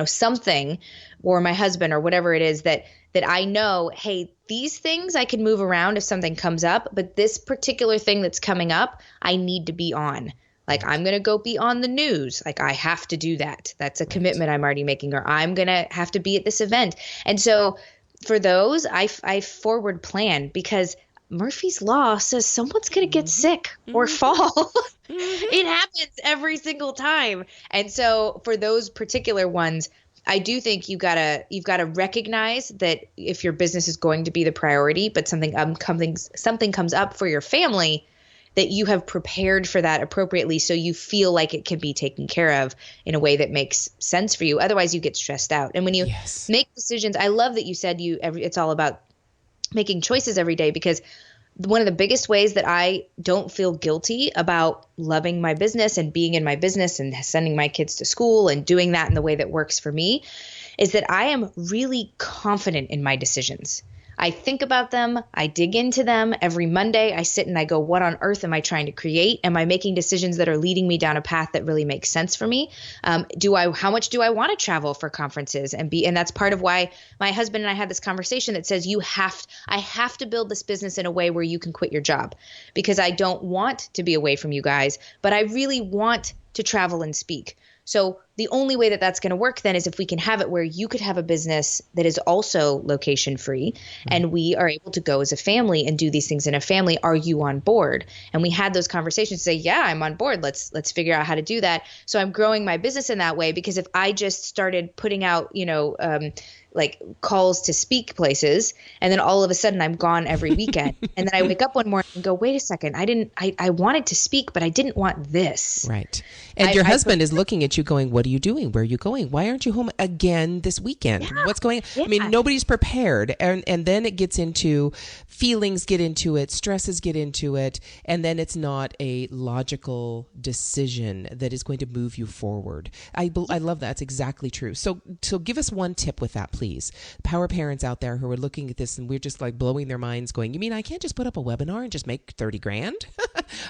something, or my husband or whatever it is that I know, hey, these things I can move around if something comes up, but this particular thing that's coming up, I need to be on. Like, I'm going to go be on the news. Like, I have to do that. That's a commitment I'm already making, or I'm going to have to be at this event. And so for those, I forward plan, because Murphy's Law says someone's going to get sick or fall. It happens every single time. And so for those particular ones, I do think you've got to recognize that if your business is going to be the priority, but something comes up for your family, that you have prepared for that appropriately, so you feel like it can be taken care of in a way that makes sense for you. Otherwise, you get stressed out. And when you make decisions, I love that you said it's all about making choices every day, because one of the biggest ways that I don't feel guilty about loving my business and being in my business and sending my kids to school and doing that in the way that works for me is that I am really confident in my decisions. I think about them. I dig into them. Every Monday, I sit and I go, what on earth am I trying to create? Am I making decisions that are leading me down a path that really makes sense for me? How much do I want to travel for conferences and that's part of why my husband and I had this conversation that says I have to build this business in a way where you can quit your job, because I don't want to be away from you guys, but I really want to travel and speak. So the only way that that's going to work then is if we can have it where you could have a business that is also location free, and we are able to go as a family and do these things in a family. Are you on board? And we had those conversations, say, yeah, I'm on board. Let's figure out how to do that. So I'm growing my business in that way, because if I just started putting out, like calls to speak places, and then all of a sudden I'm gone every weekend. And then I wake up one morning and go, wait a second, I wanted to speak, but I didn't want this. Right. And your husband is looking at you going, what are you doing? Where are you going? Why aren't you home again this weekend? Yeah. What's going on? Yeah. I mean, nobody's prepared. And then it gets into feelings, get into it, stresses get into it. And then it's not a logical decision that is going to move you forward. I love that. It's exactly true. So give us one tip with that, please. Power parents out there who are looking at this and we're just like blowing their minds going, you mean I can't just put up a webinar and just make 30 grand?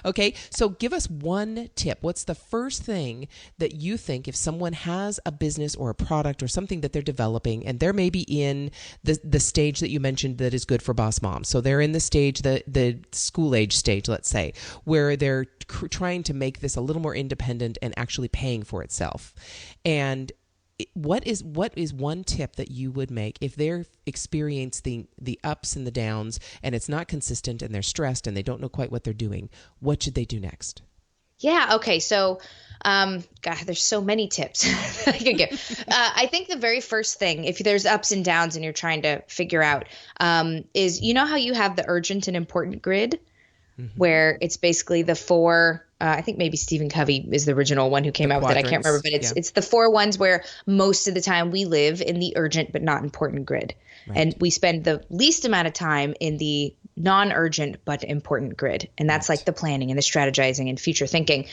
Okay. So give us one tip. What's the first thing that you think, if someone has a business or a product or something that they're developing, and they're maybe in the stage that you mentioned that is good for boss moms. So they're in the stage, the school age stage, let's say, where they're trying to make this a little more independent and actually paying for itself. And what is one tip that you would make if they're experiencing the ups and the downs and it's not consistent and they're stressed and they don't know quite what they're doing? What should they do next? Yeah. Okay. So, God, there's so many tips I could give. I think the very first thing, if there's ups and downs and you're trying to figure out, is how you have the urgent and important grid, where it's basically the four. I think maybe Stephen Covey is the original one who came out with it. I can't remember, but it's the four ones where most of the time we live in the urgent but not important grid, and we spend the least amount of time in the non-urgent but important grid, and that's like the planning and the strategizing and future thinking.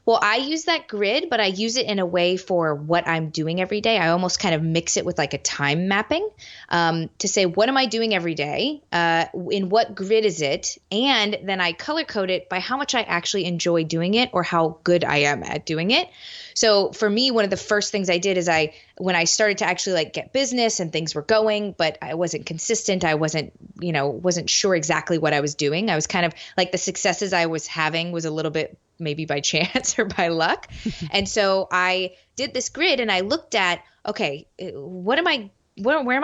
Well, I use that grid, but I use it in a way for what I'm doing every day. I almost kind of mix it with like a time mapping, to say, what am I doing every day? In what grid is it? And then I color code it by how much I actually enjoy doing it or how good I am at doing it. So for me, one of the first things I did is when I started to actually like get business and things were going, but I wasn't consistent. I wasn't sure exactly what I was doing. I was kind of like the successes I was having was a little bit maybe by chance or by luck. And so I did this grid and I looked at, okay, where am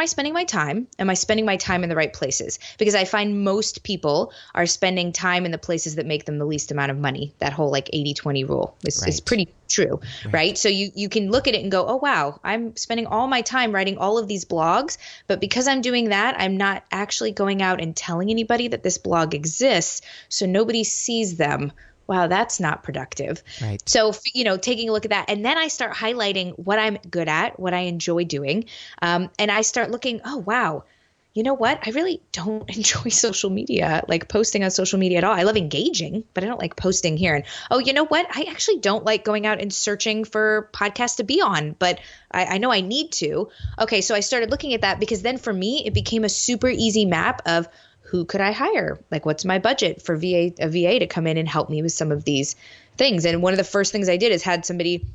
I spending my time? Am I spending my time in the right places? Because I find most people are spending time in the places that make them the least amount of money. That whole like 80-20 rule is pretty true, right? So you can look at it and go, oh, wow, I'm spending all my time writing all of these blogs. But because I'm doing that, I'm not actually going out and telling anybody that this blog exists. So nobody sees them. Wow, that's not productive. Right. So, taking a look at that. And then I start highlighting what I'm good at, what I enjoy doing. And I start looking, oh, wow, you know what? I really don't enjoy social media, like posting on social media at all. I love engaging, but I don't like posting here. And, oh, you know what? I actually don't like going out and searching for podcasts to be on, but I know I need to. Okay, so I started looking at that because then for me, it became a super easy map of who could I hire? Like, what's my budget for a VA to come in and help me with some of these things? And one of the first things I did is had somebody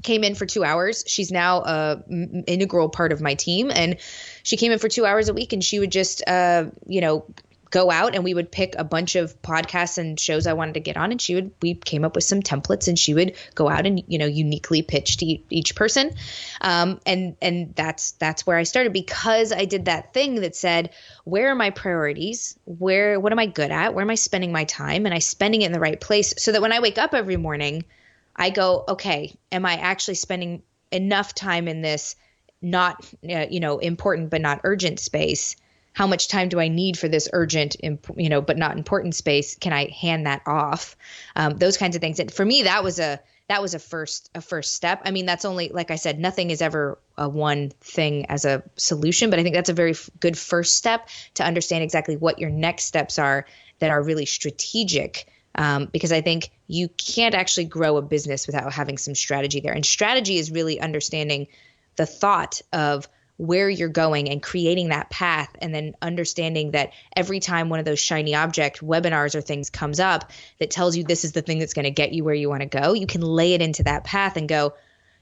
came in for 2 hours. She's now a integral part of my team. And she came in for 2 hours a week and she would just, go out and we would pick a bunch of podcasts and shows I wanted to get on. And we came up with some templates and she would go out and, uniquely pitch to each person. And that's where I started because I did that thing that said, where are my priorities? What am I good at? Where am I spending my time? And I spending it in the right place so that when I wake up every morning, I go, okay, am I actually spending enough time in this not, important but not urgent space? How much time do I need for this urgent, but not important space? Can I hand that off? Those kinds of things. And for me, that was a first step. I mean, that's only, like I said, nothing is ever a one thing as a solution, but I think that's a very good first step to understand exactly what your next steps are that are really strategic. Because I think you can't actually grow a business without having some strategy there. And strategy is really understanding the thought of where you're going and creating that path, and then understanding that every time one of those shiny object webinars or things comes up that tells you this is the thing that's going to get you where you want to go, you can lay it into that path and go,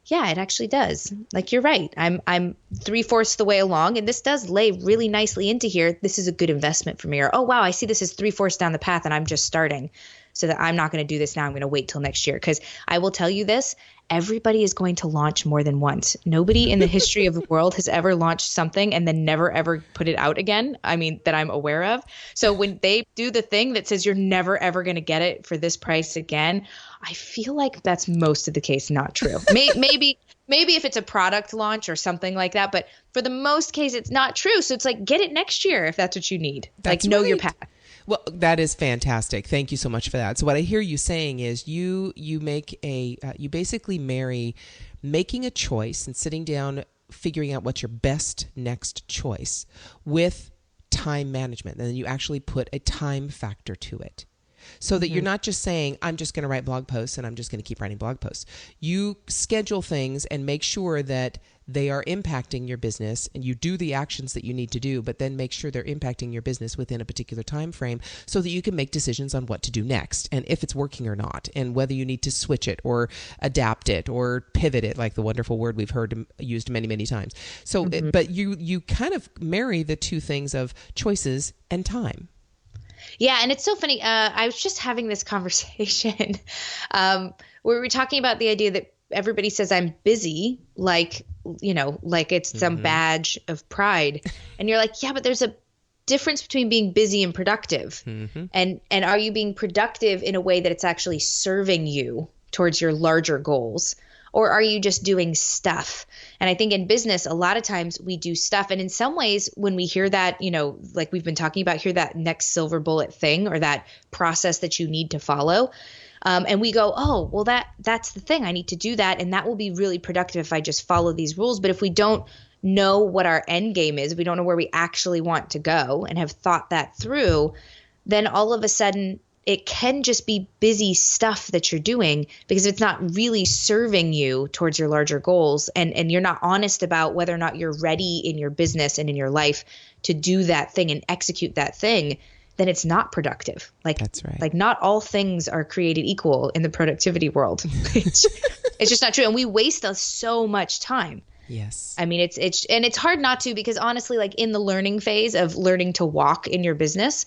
yeah, it actually does. Like, you're right. I'm 3/4 the way along, and this does lay really nicely into here. This is a good investment for me. Or, oh, wow, I see this is 3/4 down the path and I'm just starting, so that I'm not going to do this now. I'm going to wait till next year. Because I will tell you this, everybody is going to launch more than once. Nobody in the history of the world has ever launched something and then never, ever put it out again. I mean, that I'm aware of. So when they do the thing that says you're never, ever going to get it for this price again, I feel like that's most of the case not true. Maybe if it's a product launch or something like that, but for the most case, it's not true. So it's like, get it next year if that's what you need. That's like, know right. your path. Well, that is fantastic. Thank you so much for that. So what I hear you saying is you basically marry making a choice and sitting down, figuring out what's your best next choice with time management. And then you actually put a time factor to it. So that you're not just saying, I'm just going to write blog posts and I'm just going to keep writing blog posts. You schedule things and make sure that they are impacting your business, and you do the actions that you need to do, but then make sure they're impacting your business within a particular time frame so that you can make decisions on what to do next and if it's working or not, and whether you need to switch it or adapt it or pivot it, like the wonderful word we've heard used many, many times. So, but you kind of marry the two things of choices and time. Yeah. And it's so funny. I was just having this conversation where we were talking about the idea that everybody says I'm busy, like it's some badge of pride. And you're like, yeah, but there's a difference between being busy and productive. And are you being productive in a way that it's actually serving you towards your larger goals? Or are you just doing stuff? And I think in business, a lot of times we do stuff. And in some ways, when we hear that, like we've been talking about, hear that next silver bullet thing or that process that you need to follow. And we go, oh, well, that's the thing. I need to do that. And that will be really productive if I just follow these rules. But if we don't know what our end game is, we don't know where we actually want to go and have thought that through, then all of a sudden it can just be busy stuff that you're doing because it's not really serving you towards your larger goals. And you're not honest about whether or not you're ready in your business and in your life to do that thing and execute that thing, then it's not productive. That's right. Like not all things are created equal in the productivity world. It's just not true. And we waste so much time. Yes. I mean, it's hard not to, because honestly, like in the learning phase of learning to walk in your business,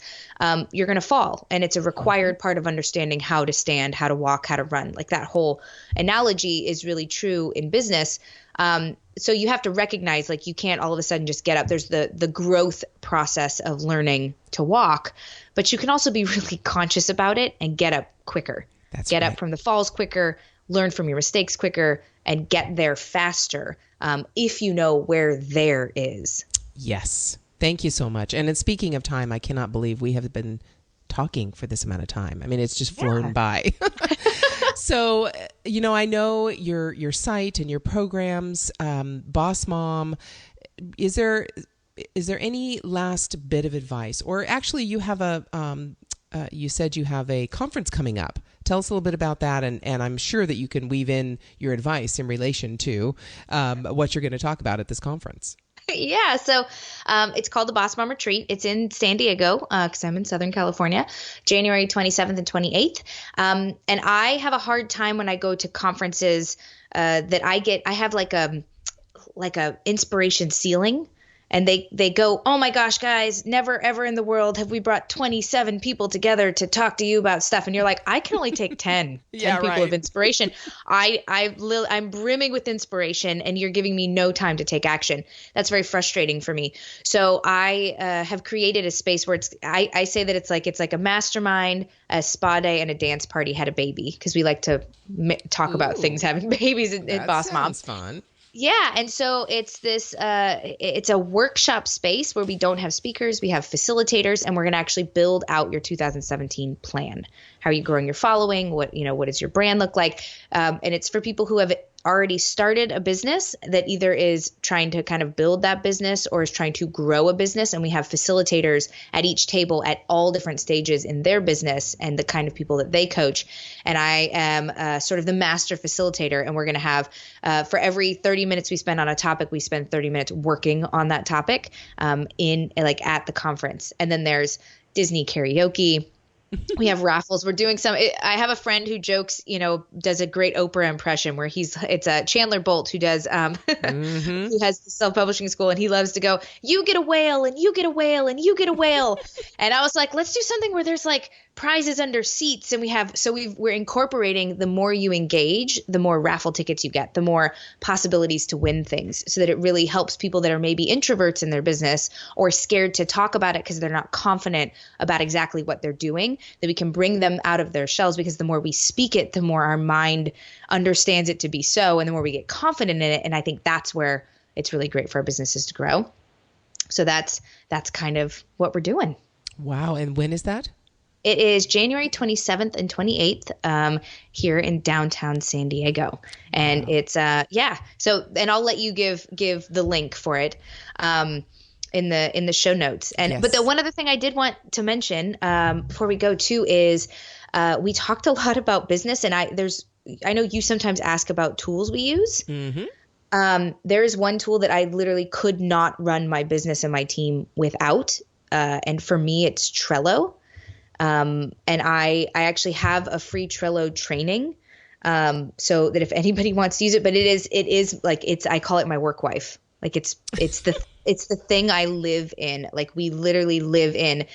you're going to fall. And it's a required part of understanding how to stand, how to walk, how to run. Like that whole analogy is really true in business. So you have to recognize, like, you can't all of a sudden just get up. There's the growth process of learning to walk, but you can also be really conscious about it and get up quicker. Get up from the falls quicker, learn from your mistakes quicker, and get there faster if you know where there is. Yes. Thank you so much. And in speaking of time, I cannot believe we have been talking for this amount of time. I mean, it's just flown by. So, I know your site and your programs, Boss Mom. Is there any last bit of advice? Or actually, you have you said you have a conference coming up. Tell us a little bit about that, and I'm sure that you can weave in your advice in relation to what you're going to talk about at this conference. Yeah, so it's called the Boss Mom Retreat. It's in San Diego because I'm in Southern California, January 27th and 28th. And I have a hard time when I go to conferences that I have like a inspiration ceiling. And they go, oh my gosh, guys, never ever in the world have we brought 27 people together to talk to you about stuff. And you're like, I can only take 10 people of inspiration. I'm brimming with inspiration and you're giving me no time to take action. That's very frustrating for me. So I have created a space where I say that it's like a mastermind, a spa day, and a dance party had a baby, because we like to talk about things having babies at Boss Mom. Sounds fun. Yeah. And so it's it's a workshop space where we don't have speakers, we have facilitators, and we're going to actually build out your 2017 plan. How are you growing your following? What does your brand look like? And it's for people who have already started a business that either is trying to kind of build that business or is trying to grow a business. And we have facilitators at each table at all different stages in their business and the kind of people that they coach. And I am sort of the master facilitator. And we're going to have for every 30 minutes we spend on a topic, we spend 30 minutes working on that topic at the conference. And then there's Disney karaoke. We have raffles. We're doing I have a friend who jokes, does a great Oprah impression where it's Chandler Bolt who does, who has the self-publishing school, and he loves to go, you get a whale and you get a whale and you get a whale. And I was like, let's do something where there's like prizes under seats. And we're incorporating, the more you engage, the more raffle tickets you get, the more possibilities to win things, so that it really helps people that are maybe introverts in their business or scared to talk about it because they're not confident about exactly what they're doing, that we can bring them out of their shells, because the more we speak it, the more our mind understands it to be so, and the more we get confident in it. And I think that's where it's really great for our businesses to grow. So that's kind of what we're doing. Wow. And when is that? It is January 27th and 28th here in downtown San Diego. And it's, So, and I'll let you give the link for it in the show notes. And, But the one other thing I did want to mention before we go too is we talked a lot about business, and I know you sometimes ask about tools we use. Mm-hmm. There is one tool that I literally could not run my business and my team without. And for me, it's Trello. And I actually have a free Trello training, so that if anybody wants to use it, but it is like, I call it my work wife. Like it's the thing I live in. Like we literally live in,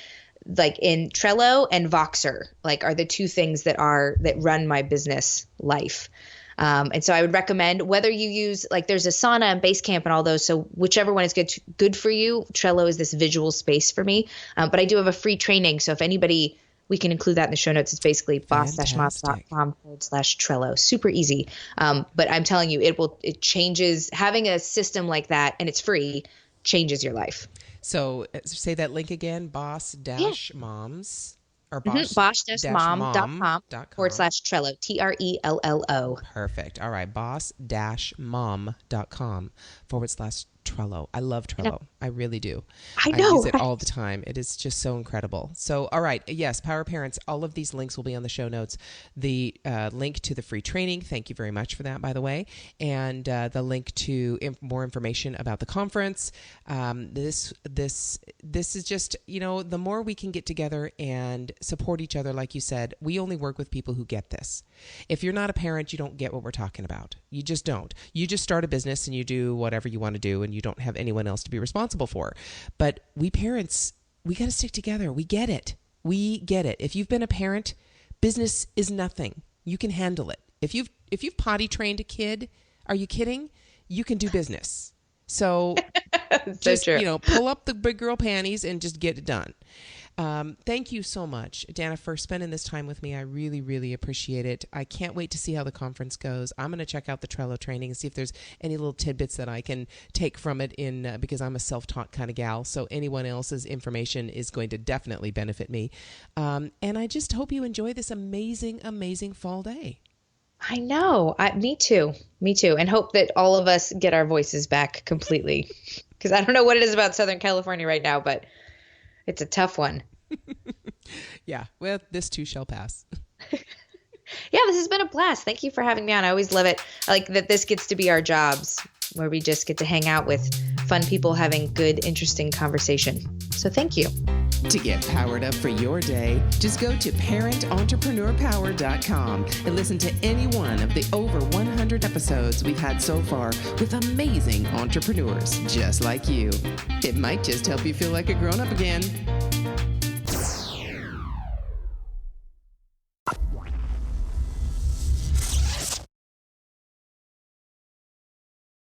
like in Trello and Voxer, like are the two things that run my business life. And so I would recommend whether you use, like, there's Asana and Basecamp and all those. So whichever one is good for you. Trello is this visual space for me. But I do have a free training. So if anybody, we can include that in the show notes. It's basically boss-moms.com/Trello. Super easy. But I'm telling you, it changes, having a system like that, and it's free, changes your life. So say that link again, boss-moms. Or boss-mom.com/Trello, Trello. Perfect. All right. boss-mom.com/Trello. I love Trello. I really do. I know. I use it all the time. It is just so incredible. So, all right. Yes, Power Parents, all of these links will be on the show notes. The link to the free training. Thank you very much for that, by the way. And the link to more information about the conference. This is just, the more we can get together and support each other, like you said, we only work with people who get this. If you're not a parent, you don't get what we're talking about. You just don't. You just start a business and you do whatever you want to do, and you don't have anyone else to be responsible for. But we parents, we got to stick together. We get it. If you've been a parent, business is nothing. You can handle it. If you've potty trained a kid, are you kidding? You can do business. So just, pull up the big girl panties and just get it done. Thank you so much, Dana, for spending this time with me. I really, really appreciate it. I can't wait to see how the conference goes. I'm going to check out the Trello training and see if there's any little tidbits that I can take from it because I'm a self-taught kind of gal. So anyone else's information is going to definitely benefit me. And I just hope you enjoy this amazing, amazing fall day. I know. Me too. And hope that all of us get our voices back completely. Because I don't know what it is about Southern California right now, but it's a tough one. Yeah. Well, this too shall pass. Yeah, this has been a blast. Thank you for having me on. I always love it. I like that this gets to be our jobs, where we just get to hang out with fun people having good, interesting conversation. So thank you. To get powered up for your day, just go to parententrepreneur.power.com and listen to any one of the over 100 episodes we've had so far with amazing entrepreneurs just like you. It might just help you feel like a grown-up again.